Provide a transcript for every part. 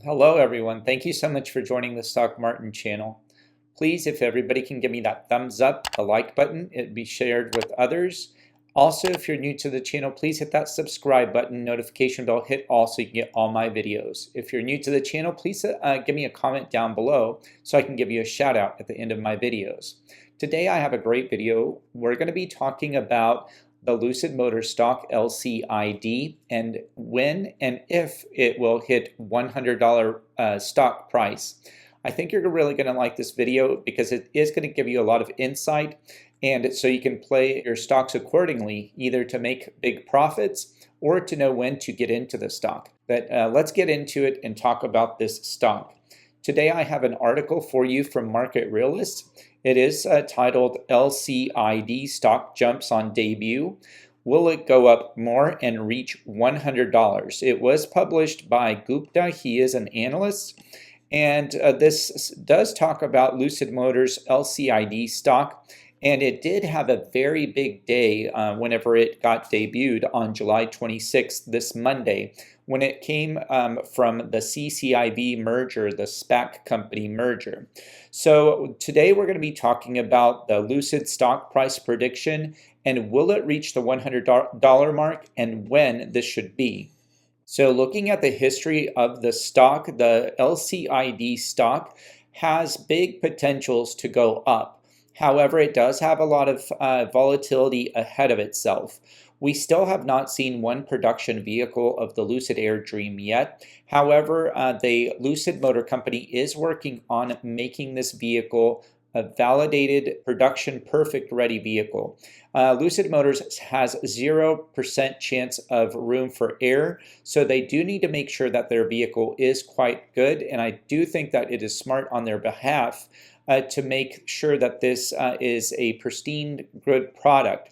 Hello everyone. Thank you so much for joining the Stock Martin channel. Please, if everybody can give me that thumbs up, the like button, it'd be shared with others. Also, if you're new to the channel, please hit that subscribe button, notification bell, hit all so you can get all my videos. If you're new to the channel, please give me a comment down below so I can give you a shout out at the end of my videos. Today I have a great video. We're going to be talking about the Lucid Motors stock LCID and when and if it will hit $100 stock price. I think you're really going to like this video because it is going to give you a lot of insight, and so you can play your stocks accordingly, either to make big profits or to know when to get into the stock. But let's get into it and talk about this stock. Today I have an article for you from Market Realist. It is titled LCID Stock Jumps on Debut. Will it go up more and reach $100? It was published by Gupta. He is an analyst. And this does talk about Lucid Motors LCID stock. And it did have a very big day whenever it got debuted on July 26th, this Monday, when it came from the CCIV merger, the SPAC company merger. So today we're going to be talking about the Lucid stock price prediction and will it reach the $100 mark and when this should be. So looking at the history of the stock, the LCID stock has big potentials to go up. However, it does have a lot of volatility ahead of itself. We still have not seen one production vehicle of the Lucid Air Dream yet. However, the Lucid Motor Company is working on making this vehicle a validated production perfect ready vehicle. Lucid Motors has 0% chance of room for error, so they do need to make sure that their vehicle is quite good, and I do think that it is smart on their behalf to make sure that this is a pristine, good product.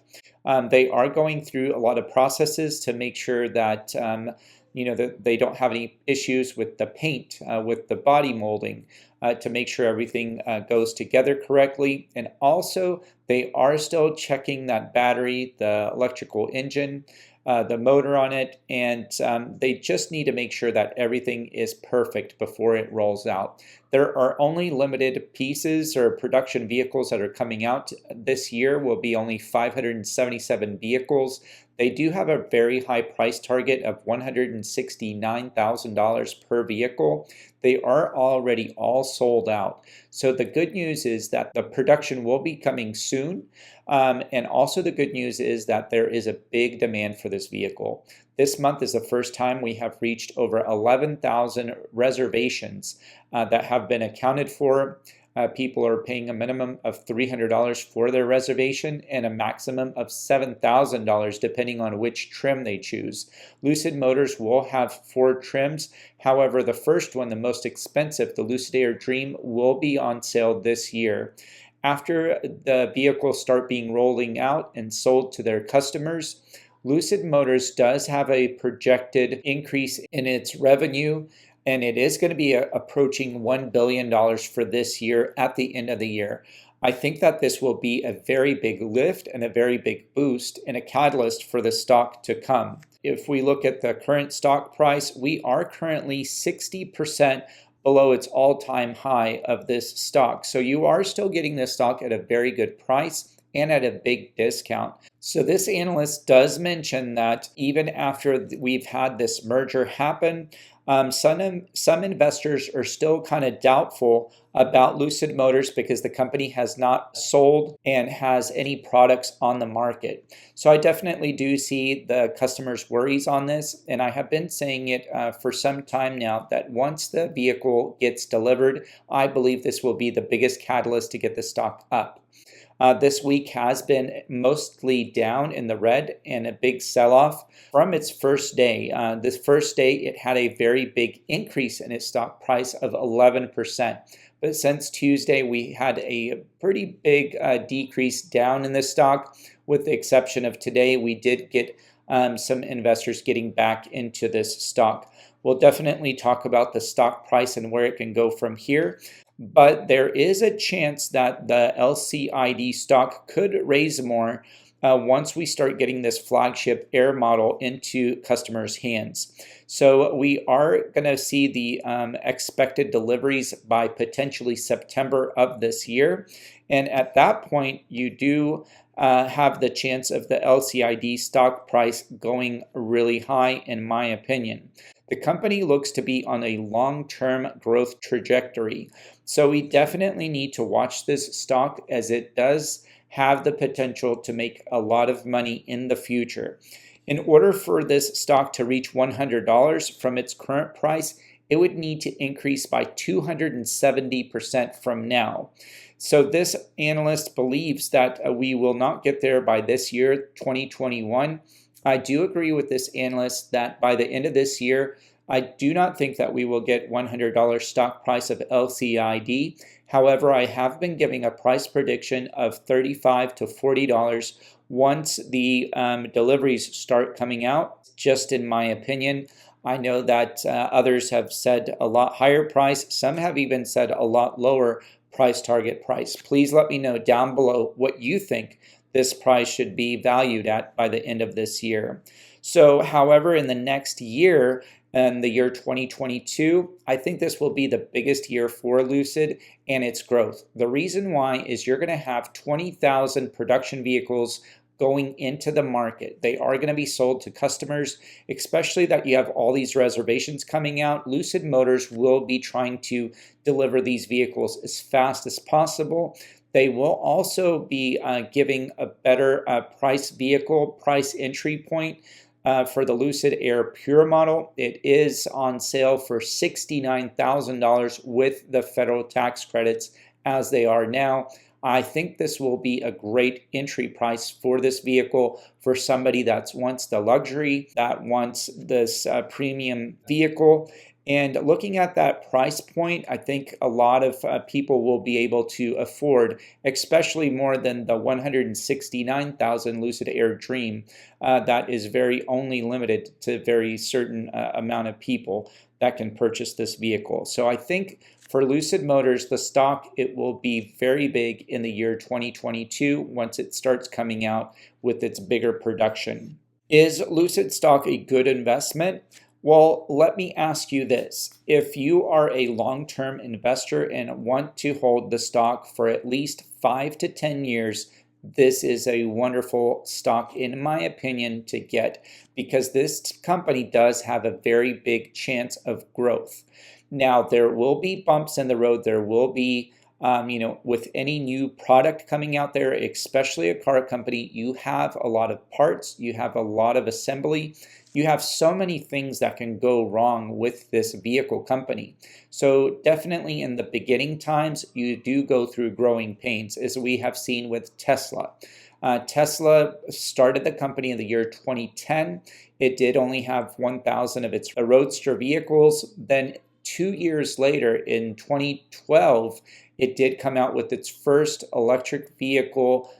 They are going through a lot of processes to make sure that that they don't have any issues with the paint, with the body molding, to make sure everything goes together correctly. And also, they are still checking that battery, the electrical engine, the motor on it, and they just need to make sure that everything is perfect before it rolls out. There are only limited pieces or production vehicles that are coming out this year. Will be only 577 vehicles. They do have a very high price target of $169,000 per vehicle. They are already all sold out. So the good news is that the production will be coming soon. And also the good news is that there is a big demand for this vehicle. This month is the first time we have reached over 11,000 reservations that have been accounted for. People are paying a minimum of $300 for their reservation and a maximum of $7,000 depending on which trim they choose. Lucid Motors will have 4 trims. However, the first one, the most expensive, the Lucid Air Dream, will be on sale this year. After the vehicles start being rolling out and sold to their customers, Lucid Motors does have a projected increase in its revenue, and it is going to be approaching $1 billion for this year at the end of the year. I think that this will be a very big lift and a very big boost and a catalyst for the stock to come. If we look at the current stock price, we are currently 60% below its all-time high of this stock. So you are still getting this stock at a very good price and at a big discount. So this analyst does mention that even after we've had this merger happen, some investors are still kind of doubtful about Lucid Motors because the company has not sold and has any products on the market. So I definitely do see the customers' worries on this, and I have been saying it for some time now that once the vehicle gets delivered, I believe this will be the biggest catalyst to get the stock up. This week has been mostly down in the red and a big sell-off from its first day. This first day, it had a very big increase in its stock price of 11%. But since Tuesday, we had a pretty big decrease down in the stock. With the exception of today, we did get some investors getting back into this stock. We'll definitely talk about the stock price and where it can go from here. But there is a chance that the LCID stock could raise more once we start getting this flagship Air model into customers' hands. So we are going to see the expected deliveries by potentially September of this year. And at that point, you do have the chance of the LCID stock price going really high, in my opinion. The company looks to be on a long-term growth trajectory. So we definitely need to watch this stock, as it does have the potential to make a lot of money in the future. In order for this stock to reach $100 from its current price, it would need to increase by 270% from now. So this analyst believes that we will not get there by this year, 2021. I do agree with this analyst that by the end of this year, I do not think that we will get $100 stock price of LCID. However, I have been giving a price prediction of $35 to $40 once the deliveries start coming out, just in my opinion. I know that others have said a lot higher price. Some have even said a lot lower price target price. Please let me know down below what you think this price should be valued at by the end of this year. So, however, in the next year, in the year 2022, I think this will be the biggest year for Lucid and its growth. The reason why is you're going to have 20,000 production vehicles going into the market. They are going to be sold to customers, especially that you have all these reservations coming out. Lucid Motors will be trying to deliver these vehicles as fast as possible. They will also be giving a better price entry point for the Lucid Air Pure model. It is on sale for $69,000 with the federal tax credits as they are now. I think this will be a great entry price for this vehicle for somebody that wants the luxury, that wants this premium vehicle. And looking at that price point, I think a lot of people will be able to afford, especially more than the $169,000 Lucid Air Dream. That is very only limited to very certain amount of people that can purchase this vehicle. So I think for Lucid Motors, the stock, it will be very big in the year 2022 once it starts coming out with its bigger production. Is Lucid stock a good investment? Well, let me ask you this. If you are a long-term investor and want to hold the stock for at least 5 to 10 years, this is a wonderful stock, in my opinion, to get, because this company does have a very big chance of growth. Now, there will be bumps in the road. There will be, with any new product coming out there, especially a car company, you have a lot of parts, you have a lot of assembly, you have so many things that can go wrong with this vehicle company. So definitely in the beginning times, you do go through growing pains, as we have seen with Tesla. Tesla started the company in the year 2010. It did only have 1,000 of its Roadster vehicles. Then 2 years later, in 2012, it did come out with its first electric vehicle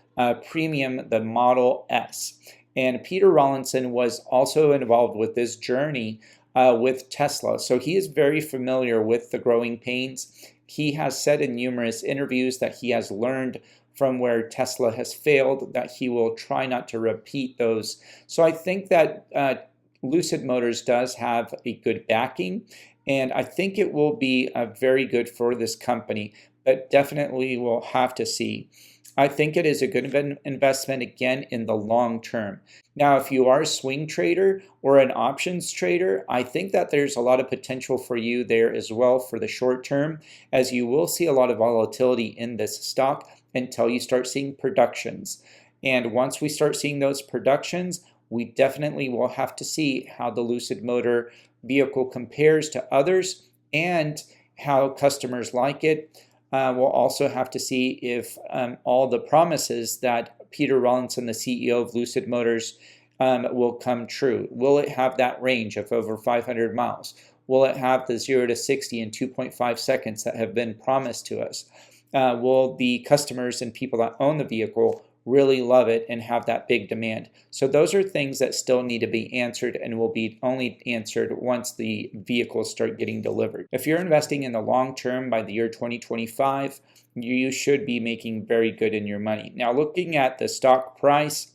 premium, the Model S. And Peter Rawlinson was also involved with this journey with Tesla. So he is very familiar with the growing pains. He has said in numerous interviews that he has learned from where Tesla has failed, that he will try not to repeat those. So I think that Lucid Motors does have a good backing, and I think it will be very good for this company, but definitely we'll have to see. I think it is a good investment, again, in the long term. Now, if you are a swing trader or an options trader, I think that there's a lot of potential for you there as well for the short term, as you will see a lot of volatility in this stock until you start seeing productions. And once we start seeing those productions, we definitely will have to see how the Lucid Motor vehicle compares to others and how customers like it. We'll also have to see if all the promises that Peter Rawlinson, the CEO of Lucid Motors, will come true. Will it have that range of over 500 miles? Will it have the 0 to 60 in 2.5 seconds that have been promised to us? Will the customers and people that own the vehicle really love it and have that big demand? So those are things that still need to be answered and will be only answered once the vehicles start getting delivered. If you're investing in the long term, by the year 2025, you should be making very good in your money. Now, looking at the stock price,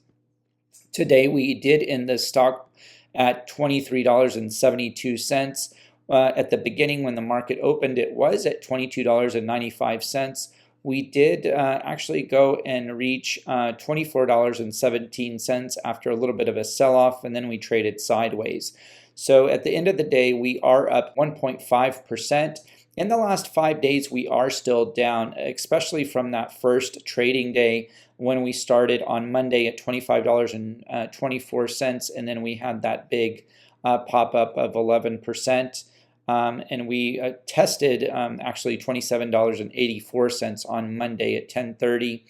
Today we did end the stock at $23.72. At the beginning, when the market opened, it was at $22.95. We did actually go and reach $24.17 after a little bit of a sell-off, and then we traded sideways. So at the end of the day, we are up 1.5%. In the last 5 days, we are still down, especially from that first trading day when we started on Monday at $25.24, and then we had that big pop-up of 11%. And we tested actually $27.84 on Monday at 10:30.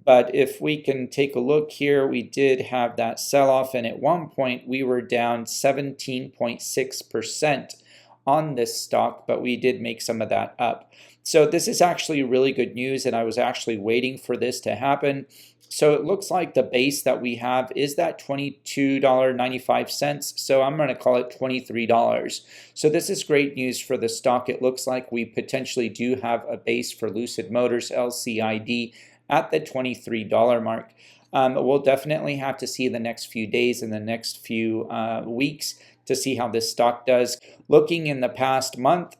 But if we can take a look here, we did have that sell-off, and at one point we were down 17.6% on this stock, but we did make some of that up. So this is actually really good news, and I was actually waiting for this to happen. So it looks like the base that we have is that $22.95. So I'm going to call it $23. So this is great news for the stock. It looks like we potentially do have a base for Lucid Motors LCID at the $23 mark. We'll definitely have to see the next few days and the next few weeks to see how this stock does. Looking in the past month,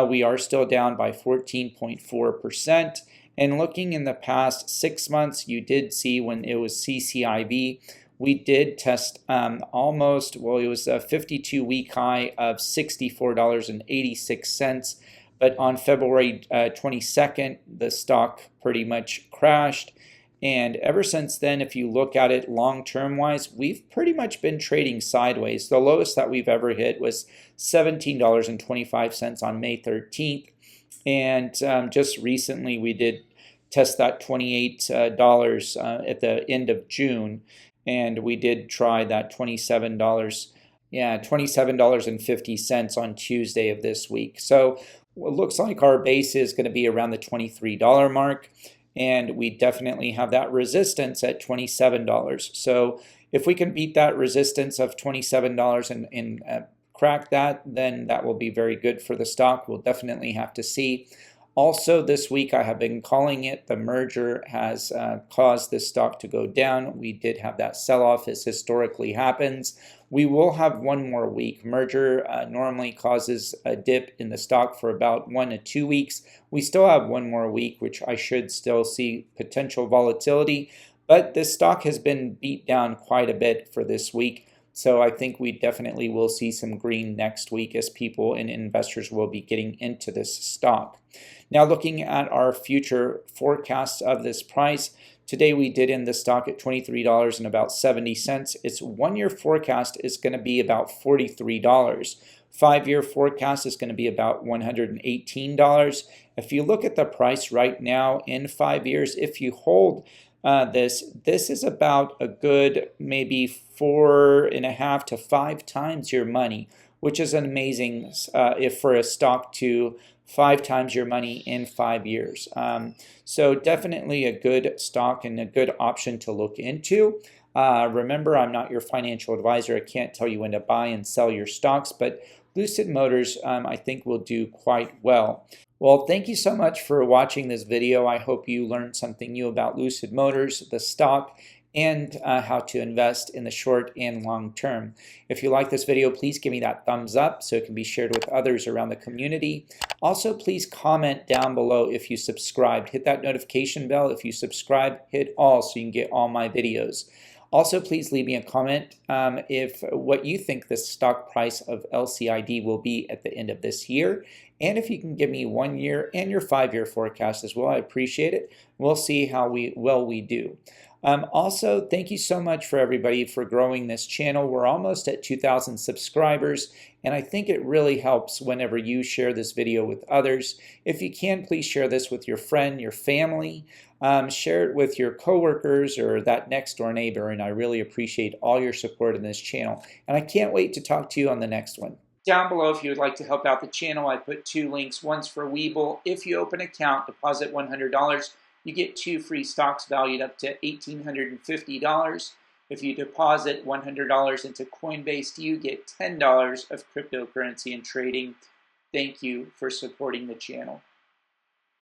we are still down by 14.4%. And looking in the past 6 months, you did see when it was CCIV, we did test almost, well, it was a 52-week high of $64.86. But on February 22nd, the stock pretty much crashed. And ever since then, if you look at it long-term wise, we've pretty much been trading sideways. The lowest that we've ever hit was $17.25 on May 13th. And just recently, we did test that $28 at the end of June. And we did try that $27. Yeah, $27.50 on Tuesday of this week. So it looks like our base is going to be around the $23 mark. And we definitely have that resistance at $27. So if we can beat that resistance of $27 and crack that, then that will be very good for the stock. We'll definitely have to see. Also this week, I have been calling it, the merger has caused this stock to go down. We did have that sell-off, as historically happens. We will have one more week. Merger normally causes a dip in the stock for about 1 to 2 weeks. We still have one more week, which I should still see potential volatility. But this stock has been beat down quite a bit for this week. So I think we definitely will see some green next week as people and investors will be getting into this stock. Now looking at our future forecasts of this price, today we did end the stock at $23.70. Its 1-year forecast is going to be about $43. 5-year forecast is going to be about $118. If you look at the price right now in 5 years, if you hold this is about a good maybe 4.5 to 5 times your money, which is amazing if for a stock to 5 times your money in 5 years. So definitely a good stock and a good option to look into. Remember, I'm not your financial advisor. I can't tell you when to buy and sell your stocks, but Lucid Motors, I think, will do quite well. Well, thank you so much for watching this video. I hope you learned something new about Lucid Motors, the stock, and how to invest in the short and long term. If you like this video, please give me that thumbs up so it can be shared with others around the community. Also, please comment down below if you subscribed. Hit that notification bell. If you subscribe, hit all so you can get all my videos. Also, please leave me a comment if what you think the stock price of LCID will be at the end of this year. And if you can give me 1 year and your 5-year forecast as well, I appreciate it. We'll see how well we do. Also, thank you so much for everybody for growing this channel. We're almost at 2,000 subscribers, and I think it really helps whenever you share this video with others. If you can, please share this with your friend, your family. Share it with your coworkers or that next door neighbor, and I really appreciate all your support in this channel. And I can't wait to talk to you on the next one. Down below, if you would like to help out the channel, I put 2 links. One's for Webull. If you open an account, deposit $100, you get 2 free stocks valued up to $1,850. If you deposit $100 into Coinbase, you get $10 of cryptocurrency and trading. Thank you for supporting the channel.